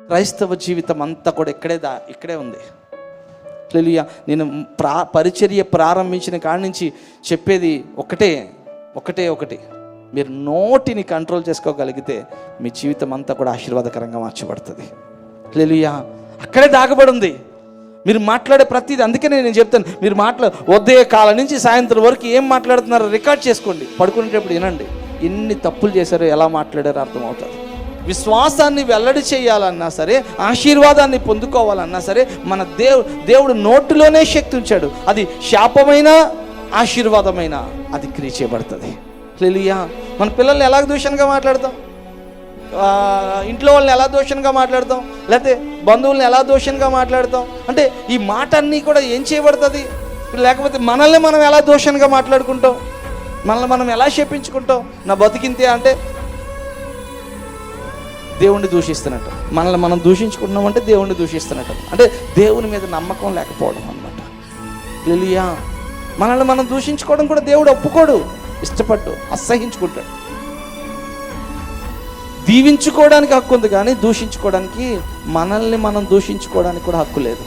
క్రైస్తవ జీవితం అంతా కూడా ఇక్కడే ఉంది. హల్లెలూయా. నేను పరిచర్య ప్రారంభించిన కాడి నుంచి చెప్పేది ఒకటి, మీరు నోటిని కంట్రోల్ చేసుకోగలిగితే మీ జీవితం అంతా కూడా ఆశీర్వాదకరంగా మార్చబడుతుంది. హల్లెలూయా. అక్కడే దాగబడి ఉంది మీరు మాట్లాడే ప్రతిదీ. అందుకనే నేను చెప్తాను, మీరు ఉదయ కాలం నుంచి సాయంత్రం వరకు ఏం మాట్లాడుతున్నారో రికార్డ్ చేసుకోండి, పడుకునేటప్పుడు వినండి. ఎన్ని తప్పులు చేశారో, ఎలా మాట్లాడారో అర్థమవుతుంది. విశ్వాసాన్ని వెల్లడి చేయాలన్నా సరే, ఆశీర్వాదాన్ని పొందుకోవాలన్నా సరే, మన దేవుడు నోటిలోనే శక్తి ఉంచాడు. అది శాపమైన ఆశీర్వాదమైన అది క్రియ చేయబడుతుంది. హల్లెలూయా. మన పిల్లల్ని ఎలా దూషణగా మాట్లాడతాం, ఇంట్లో వాళ్ళని ఎలా దూషణగా మాట్లాడతాం, లేకపోతే బంధువుల్ని ఎలా దూషణగా మాట్లాడతాం అంటే ఈ మాట అన్నీ కూడా ఏం చేయబడుతుంది? లేకపోతే మనల్ని మనం ఎలా దూషణగా మాట్లాడుకుంటాం, మనల్ని మనం ఎలా శపించుకుంటాం. నా బతికింతే అంటే దేవుణ్ణి దూషిస్తున్నట్టు, మనల్ని మనం దూషించుకుంటున్నామంటే దేవుణ్ణి దూషిస్తున్నట్టు, అంటే దేవుని మీద నమ్మకం లేకపోవడం అన్నమాట. హల్లెలూయా. మనల్ని మనం దూషించుకోవడం కూడా దేవుడు ఒప్పుకోడు, ఇష్టపడ్డు, అసహించుకుంటాడు. దీవించుకోవడానికి హక్కు ఉంది కానీ దూషించుకోవడానికి, మనల్ని మనం దూషించుకోవడానికి కూడా హక్కు లేదు.